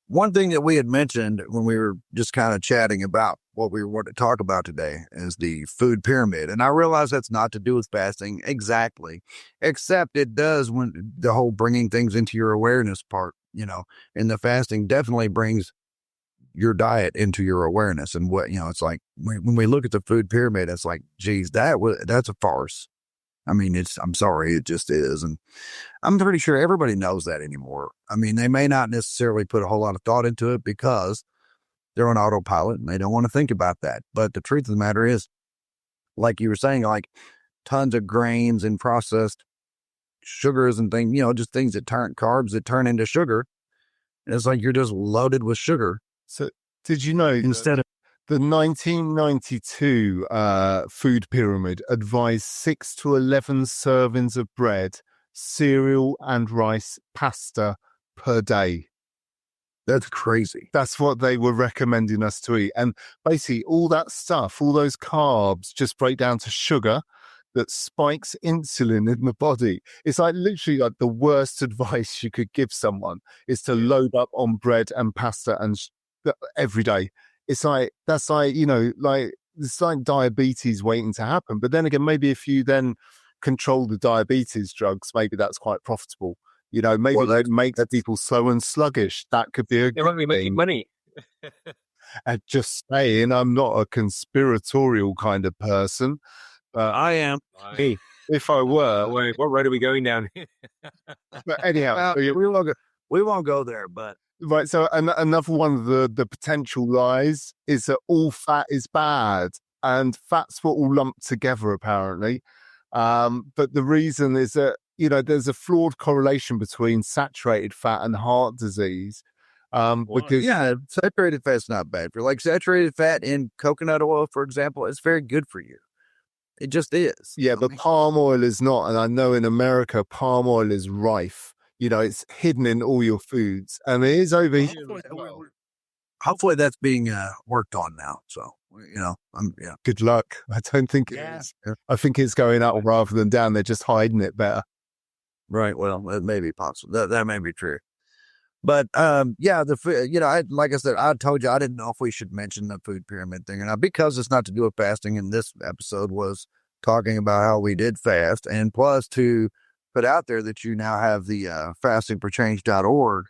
One thing that we had mentioned when we were just kind of chatting about what we want to talk about today is the food pyramid. And I realize that's not to do with fasting exactly, except it does when the whole bringing things into your awareness part, and the fasting definitely brings your diet into your awareness. And what, it's like when we look at the food pyramid, it's like, geez, that's a farce. I mean, I'm sorry, it just is. And I'm pretty sure everybody knows that anymore. I mean, they may not necessarily put a whole lot of thought into it because they're on autopilot and they don't want to think about that. But the truth of the matter is, like you were saying, like tons of grains and processed sugars and things, just things that turn carbs that turn into sugar. And it's like you're just loaded with sugar. So did you know instead of the 1992 food pyramid advised 6 to 11 servings of bread, cereal and rice, pasta per day? That's crazy. That's what they were recommending us to eat. And basically all that stuff, all those carbs just break down to sugar that spikes insulin in the body. It's like literally like the worst advice you could give someone is to load up on bread and pasta and every day. It's like, that's like, it's like diabetes waiting to happen. But then again, maybe if you then control the diabetes drugs, maybe that's quite profitable. Maybe that makes people slow and sluggish. That could be a they won't be making money. And just saying, I'm not a conspiratorial kind of person. I am. Hey, if I were. What road are we going down? But anyhow, we won't go there, but. Right, so another one of the potential lies is that all fat is bad, and fat's what all lumped together, apparently. But the reason is that, there's a flawed correlation between saturated fat and heart disease. Because saturated fat's not bad for you. Like saturated fat in coconut oil, for example, is very good for you. It just is. Yeah, but palm oil is not. And I know in America, palm oil is rife. It's hidden in all your foods, and it is over here. Hopefully that's being worked on now. So, Good luck. I don't think it is. I think it's going up rather than down. They're just hiding it better. Right. Well, that may be possible. That may be true. But, like I said, I told you, I didn't know if we should mention the food pyramid thing. And because it's not to do with fasting, and this episode was talking about how we did fast, and plus to put out there that you now have the fastingforchange.org,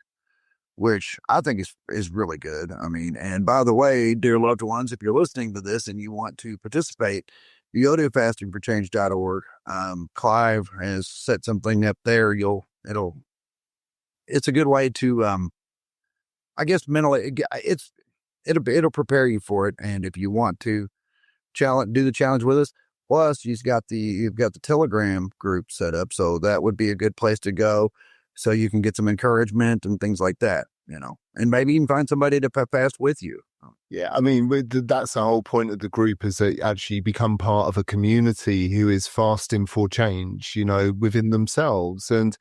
which I think is really good. I mean, and by the way, dear loved ones, if you're listening to this and you want to participate, you go to fastingforchange.org. Clive has set something up there. It's a good way to, I guess mentally, it'll prepare you for it. And if you want to do the challenge with us, plus you've got the Telegram group set up, so that would be a good place to go, so you can get some encouragement and things like that, and maybe even find somebody to fast with you. Yeah, I mean, that's the whole point of the group, is that actually become part of a community who is fasting for change, within themselves. And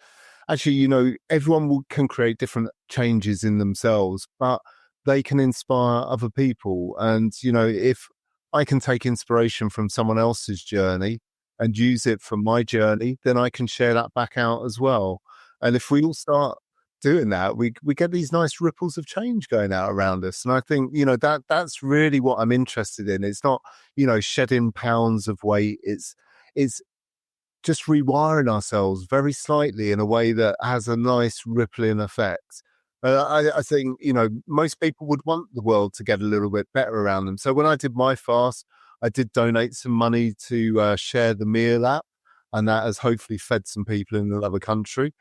actually, everyone can create different changes in themselves, but they can inspire other people. And, if I can take inspiration from someone else's journey and use it for my journey, then I can share that back out as well. And if we all start doing that, we get these nice ripples of change going out around us. And I think, that's really what I'm interested in. It's not, shedding pounds of weight. It's just rewiring ourselves very slightly in a way that has a nice rippling effect. I think, most people would want the world to get a little bit better around them. So when I did my fast, I did donate some money to Share the Meal app, and that has hopefully fed some people in another country.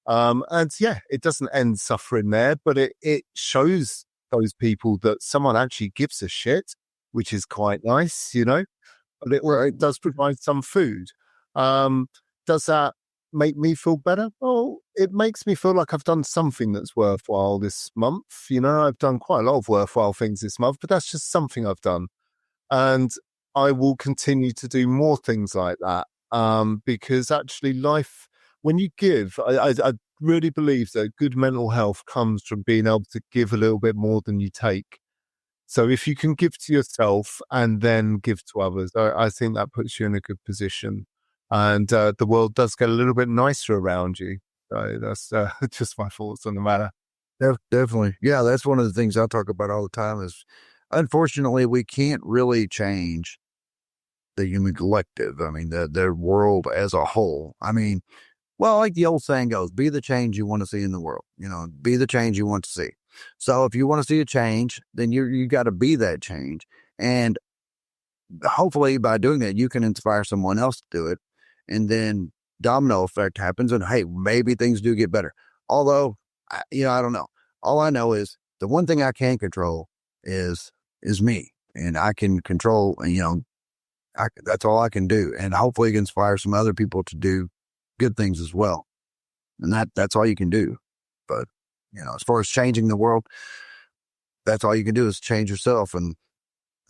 It doesn't end suffering there, but it shows those people that someone actually gives a shit, which is quite nice, but it does provide some food. Does that make me feel better? Well, it makes me feel like I've done something that's worthwhile this month. I've done quite a lot of worthwhile things this month, but that's just something I've done. And I will continue to do more things like that. Because actually life, when you give, I really believe that good mental health comes from being able to give a little bit more than you take. So if you can give to yourself and then give to others, I think that puts you in a good position. And the world does get a little bit nicer around you. So that's just my thoughts on the matter. Definitely. Yeah, that's one of the things I talk about all the time is, unfortunately, we can't really change the human collective. I mean, the world as a whole. I mean, well, like the old saying goes, be the change you want to see in the world. Be the change you want to see. So if you want to see a change, then you got to be that change. And hopefully by doing that, you can inspire someone else to do it. And then domino effect happens. And hey, maybe things do get better. Although, I don't know. All I know is the one thing I can control is me. And I can control, that's all I can do. And hopefully it can inspire some other people to do good things as well. And that's all you can do. But, as far as changing the world, that's all you can do is change yourself and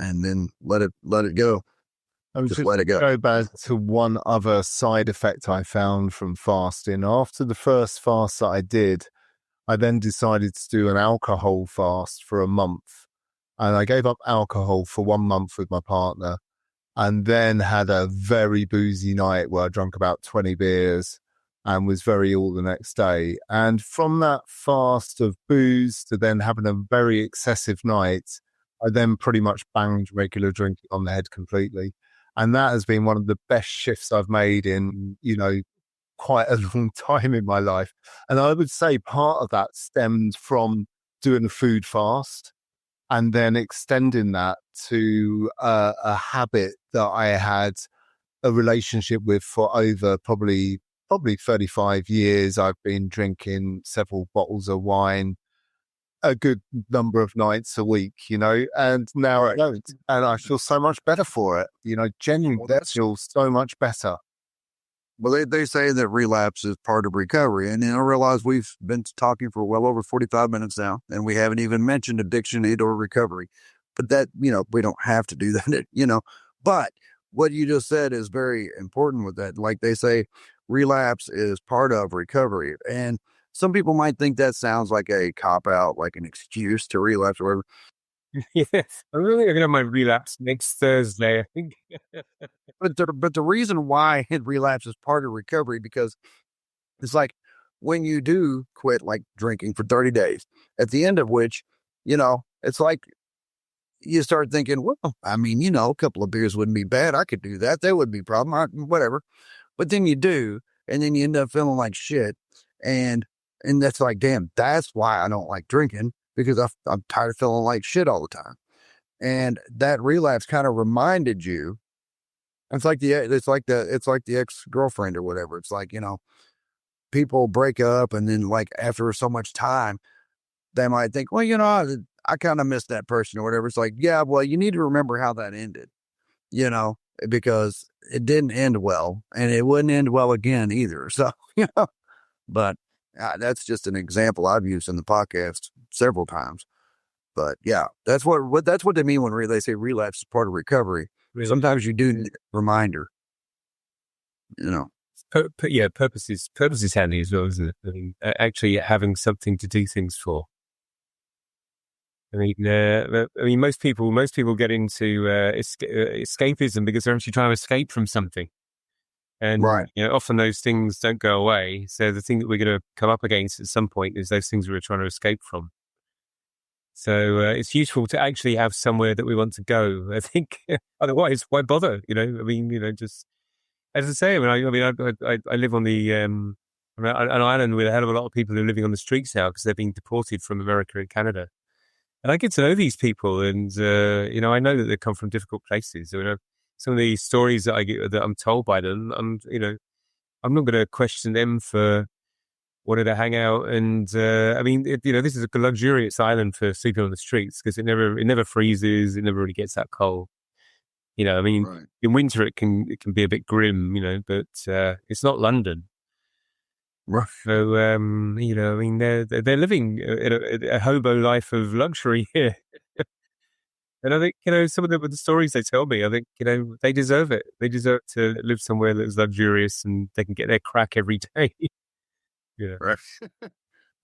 then let it go. Just let it go. Go back to one other side effect I found from fasting. After the first fast that I did, I then decided to do an alcohol fast for a month. And I gave up alcohol for 1 month with my partner, and then had a very boozy night where I drank about 20 beers and was very ill the next day. And from that fast of booze to then having a very excessive night, I then pretty much banged regular drinking on the head completely. And that has been one of the best shifts I've made in, quite a long time in my life. And I would say part of that stemmed from doing a food fast and then extending that to a habit that I had a relationship with for over probably 35 years. I've been drinking several bottles of wine a good number of nights a week, and now I don't. And I feel so much better for it, genuinely feel so much better. Well, they say that relapse is part of recovery. And I realize we've been talking for well over 45 minutes now, and we haven't even mentioned addiction or recovery. But that, we don't have to do that, But what you just said is very important with that. Like they say, relapse is part of recovery. And some people might think that sounds like a cop-out, like an excuse to relapse or whatever. Yes, I'm really going to have my relapse next Thursday, I think. But the reason why relapse is part of recovery, because it's like when you do quit like drinking for 30 days, at the end of which, it's like you start thinking, well, I mean, a couple of beers wouldn't be bad. I could do that. That wouldn't be a problem. Whatever. But then you do, and then you end up feeling like shit. And that's like, damn, that's why I don't like drinking, because I'm tired of feeling like shit all the time. And that relapse kind of reminded you. It's like the ex-girlfriend or whatever. It's like, people break up, and then like after so much time, they might think, well, I kind of miss that person or whatever. It's like, yeah, well, you need to remember how that ended, because it didn't end well, and it wouldn't end well again either. So, but that's just an example I've used in the podcast several times. But yeah, that's what they mean when they say relapse is part of recovery. Really? Sometimes you do need a reminder, Purpose is handy as well, isn't it? I mean, actually having something to do things for. I mean, most people get into escapism because they're actually trying to escape from something. And right. Often those things don't go away. So the thing that we're going to come up against at some point is those things we're trying to escape from. So it's useful to actually have somewhere that we want to go. I think otherwise, why bother? I mean, just as I say. I live on an island with a hell of a lot of people who are living on the streets now because they're being deported from America and Canada. And I get to know these people, and I know that they come from difficult places. Some of the stories that I get that I'm told by them, I'm not going to question them for wanting to hang out. And this is a luxurious island for sleeping on the streets because it never freezes, it never really gets that cold. Right. In winter it can be a bit grim, but it's not London. Right. So they're living a hobo life of luxury here. And I think, some of the stories they tell me, I think, they deserve it. They deserve to live somewhere that's luxurious and they can get their crack every day. You know, Right.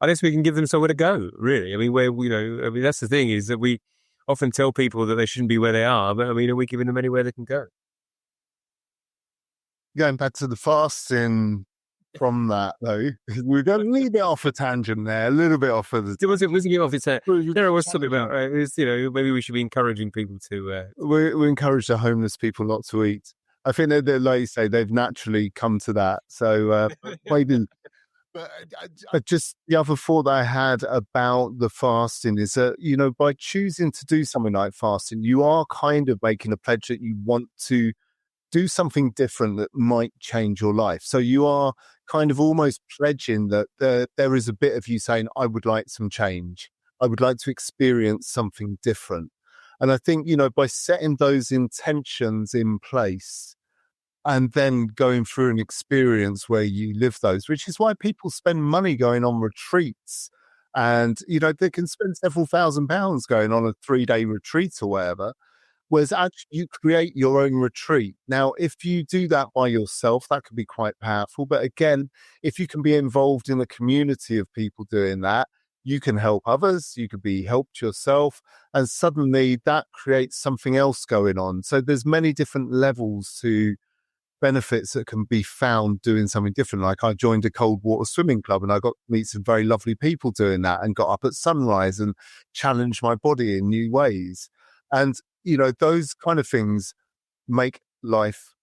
unless we can give them somewhere to go. Really, I mean, that's the thing is that we often tell people that they shouldn't be where they are, but I mean, are we giving them anywhere they can go? Going back to the fasting from that, though, we're going a little bit off a tangent there, a little bit off of the... It wasn't get off its head. There was something about maybe we should be encouraging people to... We encourage the homeless people not to eat. I think that, like you say, they've naturally come to that. So maybe... But just the other thought that I had about the fasting is that, by choosing to do something like fasting, you are kind of making a pledge that you want to do something different that might change your life. So you are kind of almost pledging that there is a bit of you saying, I would like some change. I would like to experience something different. And I think, by setting those intentions in place and then going through an experience where you live those, which is why people spend money going on retreats. And, they can spend several £1,000s going on a 3-day retreat or whatever. Whereas actually you create your own retreat. Now, if you do that by yourself, that could be quite powerful. But again, if you can be involved in a community of people doing that, you can help others, you could be helped yourself, and suddenly that creates something else going on. So there's many different levels to benefits that can be found doing something different. Like I joined a cold water swimming club and I got to meet some very lovely people doing that and got up at sunrise and challenged my body in new ways. And those kind of things make life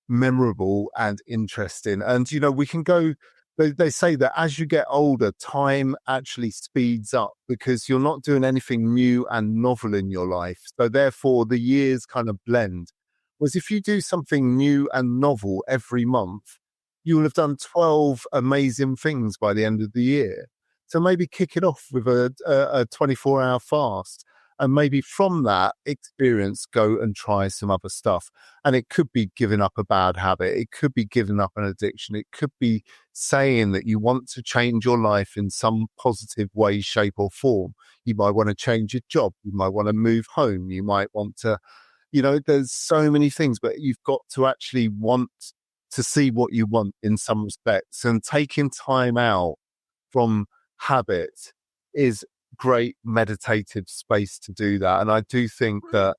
memorable and interesting. And, we can go, they say that as you get older, time actually speeds up because you're not doing anything new and novel in your life. So therefore the years kind of blend. Whereas if you do something new and novel every month, you will have done 12 amazing things by the end of the year. So maybe kick it off with a 24-hour fast. And maybe from that experience, go and try some other stuff. And it could be giving up a bad habit. It could be giving up an addiction. It could be saying that you want to change your life in some positive way, shape or form. You might want to change your job. You might want to move home. You might want to, there's so many things, but you've got to actually want to see what you want in some respects. And taking time out from habit is great meditative space to do that. And I do think that,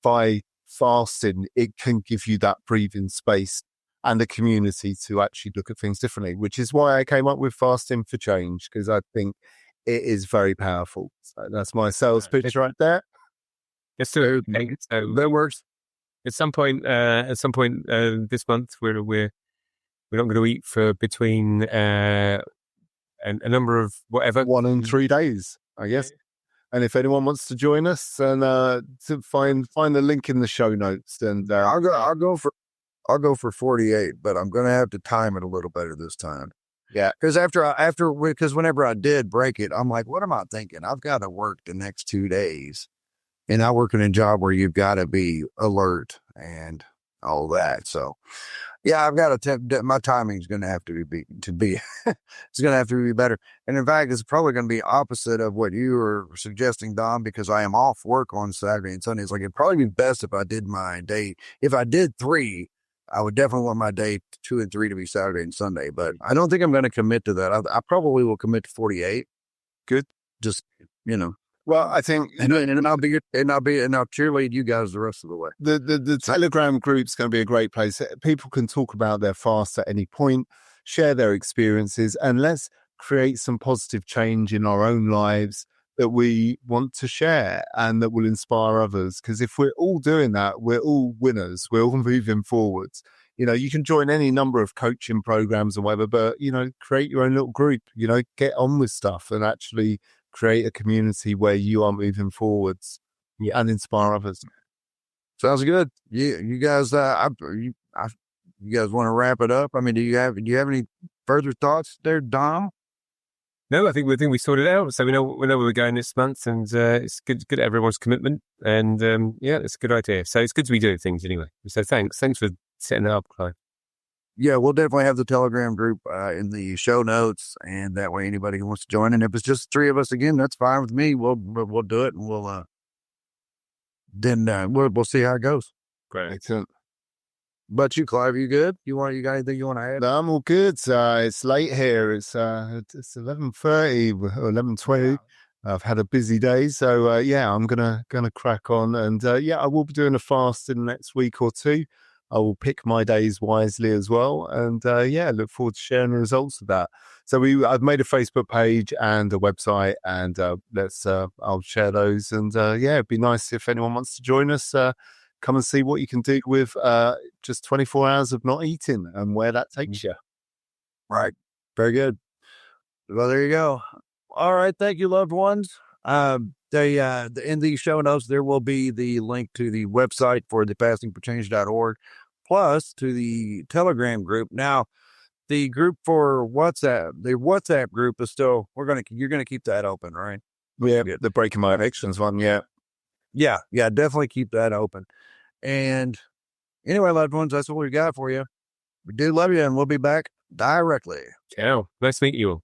by fasting, it can give you that breathing space and a community to actually look at things differently, which is why I came up with Fasting for Change, because I think it is very powerful. So that's my sales pitch right there. Yes, so that works. At some point this month, we're not going to eat for between a number of whatever 1 and 3 days, I guess. And if anyone wants to join us, and to find the link in the show notes, and I'll go for 48, but I'm going to have to time it a little better this time. Yeah, because because whenever I did break it, I'm like, what am I thinking? I've got to work the next 2 days, and I work in a job where you've got to be alert and all that. So, yeah, I've got to. My timing's going to have to be. It's going to have to be better. And in fact, it's probably going to be opposite of what you were suggesting, Dom, because I am off work on Saturday and Sunday. It's like it'd probably be best if I did my day. If I did 3, I would definitely want my day 2 and 3 to be Saturday and Sunday. But I don't think I'm going to commit to that. I probably will commit to 48. Good. Just Well, I think, and I'll cheerlead you guys the rest of the way. The Telegram group's going to be a great place. People can talk about their fast at any point, share their experiences, and let's create some positive change in our own lives that we want to share and that will inspire others. Because if we're all doing that, we're all winners. We're all moving forwards. You can join any number of coaching programs or whatever, but, create your own little group, get on with stuff and actually create a community where you are moving forwards and inspire others. Sounds good. You guys, you guys want to wrap it up? I mean, do you have any further thoughts there, Dom? No, I think we sorted it out. So we know where we're going this month, and it's good everyone's commitment, and it's a good idea. So it's good to be doing things anyway. So thanks for setting it up, Clive. Yeah, we'll definitely have the Telegram group in the show notes, and that way anybody who wants to join. And if it's just 3 of us again, that's fine with me. We'll do it, and we'll see how it goes. Great. Excellent. But you, Clive, you good? You got anything you want to add? No, I'm all good. It's late here. It's 11:30 or 11:20. I've had a busy day, so yeah, I'm gonna crack on, and yeah, I will be doing a fast in the next week or two. I will pick my days wisely as well, and yeah, look forward to sharing the results of that. So I've made a Facebook page and a website, and I'll share those, and yeah, it'd be nice if anyone wants to join us. Come and see what you can do with just 24 hours of not eating and where that takes you. Right. Very good. Well, there you go. All right. Thank you, loved ones. In the show notes, there will be the link to the website for the fastingforchange.org, plus to the Telegram group. Now, the group for WhatsApp, the WhatsApp group is still, you're going to keep that open, right? Yeah. The Breaking My Addictions one. Yeah. Yeah. Definitely keep that open. And anyway, loved ones, that's what we got for you. We do love you, and we'll be back directly. Ciao. Nice to meet you all.